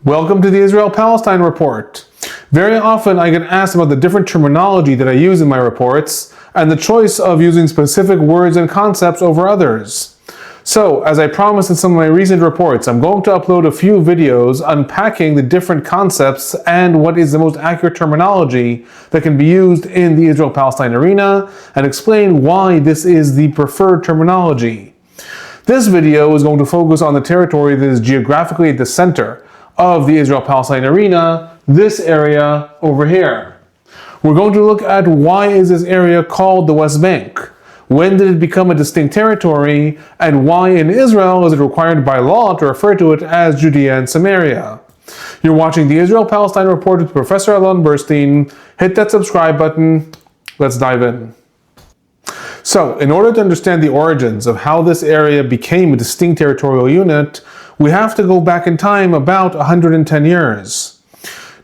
Welcome to the Israel-Palestine Report. Very often I get asked about the different terminology that I use in my reports and the choice of using specific words and concepts over others. So, as I promised in some of my recent reports, I'm going to upload a few videos unpacking the different concepts and what is the most accurate terminology that can be used in the Israel-Palestine arena and explain why this is the preferred terminology. This video is going to focus on the territory that is geographically at the center of the Israel-Palestine arena, this area over here. We're going to look at why is this area called the West Bank, when did it become a distinct territory, and why in Israel is it required by law to refer to it as Judea and Samaria. You're watching the Israel-Palestine Report with Professor Alon Burstein. Hit that subscribe button. Let's dive in. So, in order to understand the origins of how this area became a distinct territorial unit, we have to go back in time about 110 years.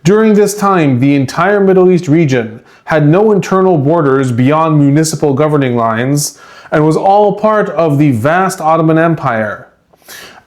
During this time, the entire Middle East region had no internal borders beyond municipal governing lines and was all part of the vast Ottoman Empire.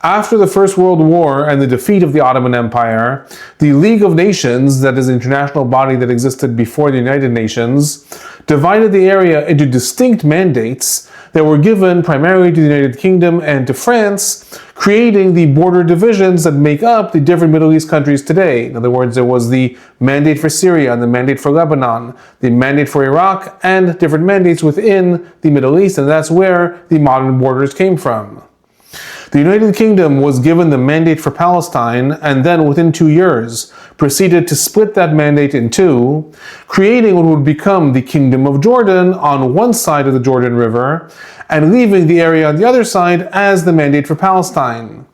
After the First World War and the defeat of the Ottoman Empire, the League of Nations, that is an international body that existed before the United Nations, divided the area into distinct mandates that were given primarily to the United Kingdom and to France, creating the border divisions that make up the different Middle East countries today. In other words, there was the mandate for Syria and the mandate for Lebanon, the mandate for Iraq, and different mandates within the Middle East, and that's where the modern borders came from. The United Kingdom was given the mandate for Palestine and then within 2 years proceeded to split that mandate in two, creating what would become the Kingdom of Jordan on one side of the Jordan River and leaving the area on the other side as the mandate for Palestine.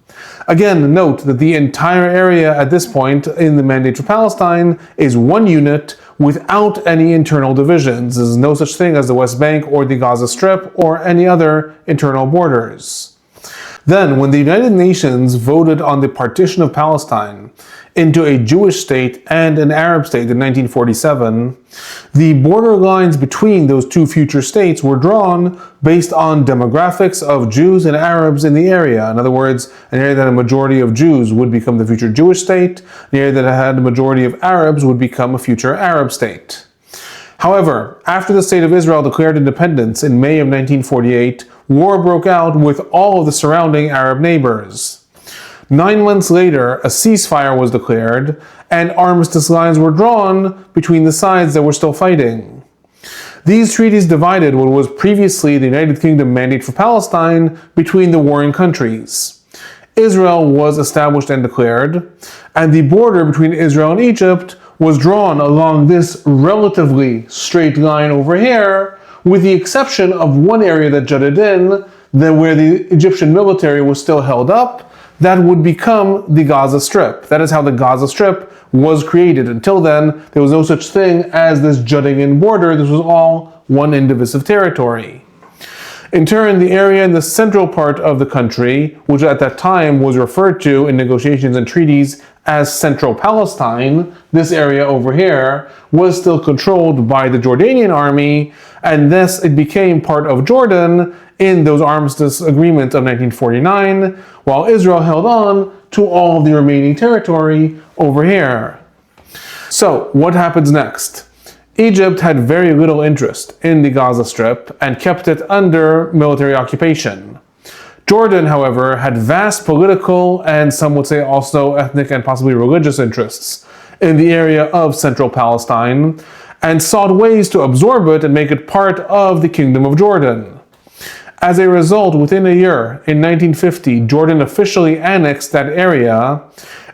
Again, note that the entire area at this point in the mandate for Palestine is one unit without any internal divisions. There is no such thing as the West Bank or the Gaza Strip or any other internal borders. Then, when the United Nations voted on the partition of Palestine into a Jewish state and an Arab state in 1947, the border lines between those two future states were drawn based on demographics of Jews and Arabs in the area. In other words, an area that had a majority of Jews would become the future Jewish state, an area that had a majority of Arabs would become a future Arab state. However, after the State of Israel declared independence in May of 1948, war broke out with all of the surrounding Arab neighbors. 9 months later, a ceasefire was declared, and armistice lines were drawn between the sides that were still fighting. These treaties divided what was previously the United Kingdom mandate for Palestine between the warring countries. Israel was established and declared, and the border between Israel and Egypt was drawn along this relatively straight line over here, with the exception of one area that jutted in, where the Egyptian military was still held up, that would become the Gaza Strip. That is how the Gaza Strip was created. Until then, there was no such thing as this jutting in border. This was all one indivisible territory. In turn, the area in the central part of the country, which at that time was referred to in negotiations and treaties as Central Palestine, this area over here, was still controlled by the Jordanian army, and thus it became part of Jordan in those armistice agreements of 1949, while Israel held on to all of the remaining territory over here. So, what happens next? Egypt had very little interest in the Gaza Strip and kept it under military occupation. Jordan, however, had vast political and some would say also ethnic and possibly religious interests in the area of Central Palestine and sought ways to absorb it and make it part of the Kingdom of Jordan. As a result, within a year, in 1950, Jordan officially annexed that area.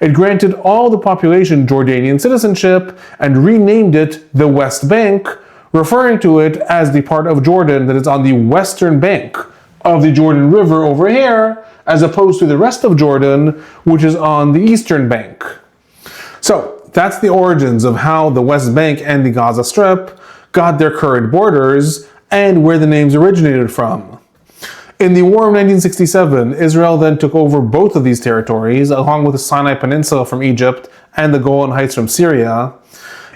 It granted all the population Jordanian citizenship and renamed it the West Bank, referring to it as the part of Jordan that is on the western bank of the Jordan River over here, as opposed to the rest of Jordan, which is on the eastern bank. So, that's the origins of how the West Bank and the Gaza Strip got their current borders and where the names originated from. In the War of 1967, Israel then took over both of these territories, along with the Sinai Peninsula from Egypt and the Golan Heights from Syria.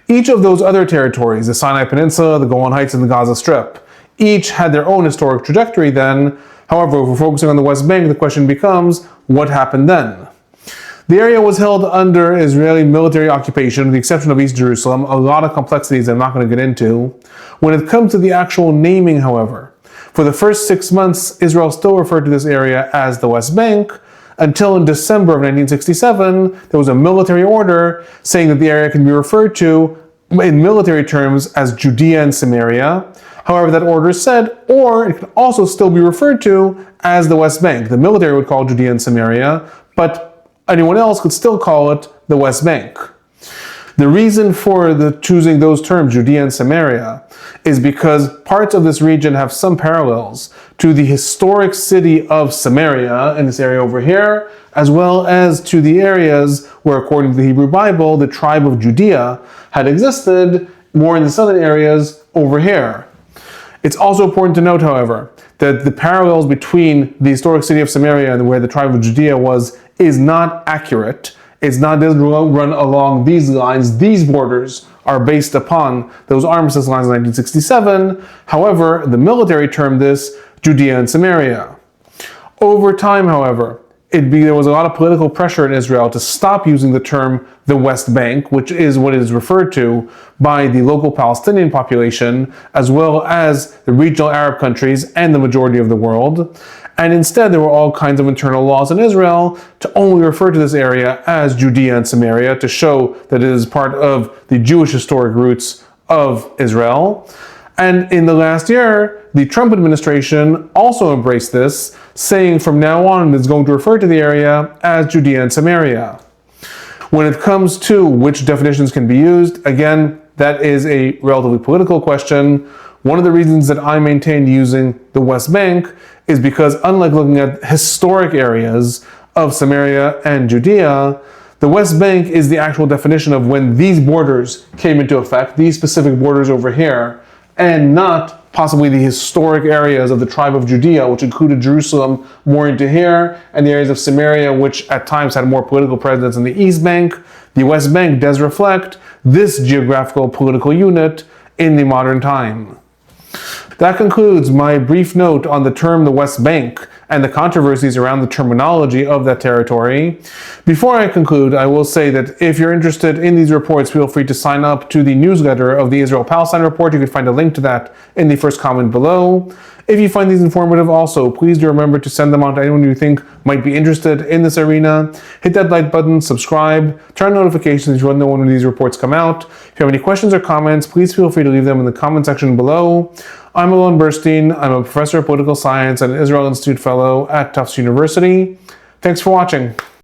Each of those other territories, the Sinai Peninsula, the Golan Heights, and the Gaza Strip, each had their own historic trajectory then. However, if we're focusing on the West Bank, the question becomes, what happened then? The area was held under Israeli military occupation, with the exception of East Jerusalem. A lot of complexities I'm not going to get into. When it comes to the actual naming, however, for the first 6 months, Israel still referred to this area as the West Bank, until in December of 1967, there was a military order saying that the area can be referred to in military terms as Judea and Samaria. However, that order said, or it can also still be referred to as the West Bank. The military would call Judea and Samaria, but anyone else could still call it the West Bank. The reason for choosing those terms, Judea and Samaria, is because parts of this region have some parallels to the historic city of Samaria in this area over here, as well as to the areas where, according to the Hebrew Bible, the tribe of Judea had existed more in the southern areas over here. It's also important to note, however, that the parallels between the historic city of Samaria and where the tribe of Judea was is not accurate. Doesn't run along these lines. These borders are based upon those armistice lines in 1967. However, the military termed this Judea and Samaria. Over time, however, there was a lot of political pressure in Israel to stop using the term the West Bank, which is what is referred to by the local Palestinian population, as well as the regional Arab countries and the majority of the world. And instead, there were all kinds of internal laws in Israel to only refer to this area as Judea and Samaria, to show that it is part of the Jewish historic roots of Israel. And in the last year, the Trump administration also embraced this, saying from now on it's going to refer to the area as Judea and Samaria. When it comes to which definitions can be used, again, that is a relatively political question. One of the reasons that I maintain using the West Bank is because, unlike looking at historic areas of Samaria and Judea, the West Bank is the actual definition of when these borders came into effect, these specific borders over here, and not possibly the historic areas of the tribe of Judea, which included Jerusalem more into here, and the areas of Samaria, which at times had more political presence in the East Bank. The West Bank does reflect this geographical political unit in the modern time. That concludes my brief note on the term the West Bank and the controversies around the terminology of that territory. Before I conclude, I will say that if you're interested in these reports, feel free to sign up to the newsletter of the Israel-Palestine Report. You can find a link to that in the first comment below. If you find these informative also, please do remember to send them on to anyone you think might be interested in this arena. Hit that like button, subscribe, turn on notifications if you want to know when these reports come out. If you have any questions or comments, please feel free to leave them in the comment section below. I'm Alon Burstein. I'm a professor of political science and an Israel Institute fellow at Tufts University. Thanks for watching.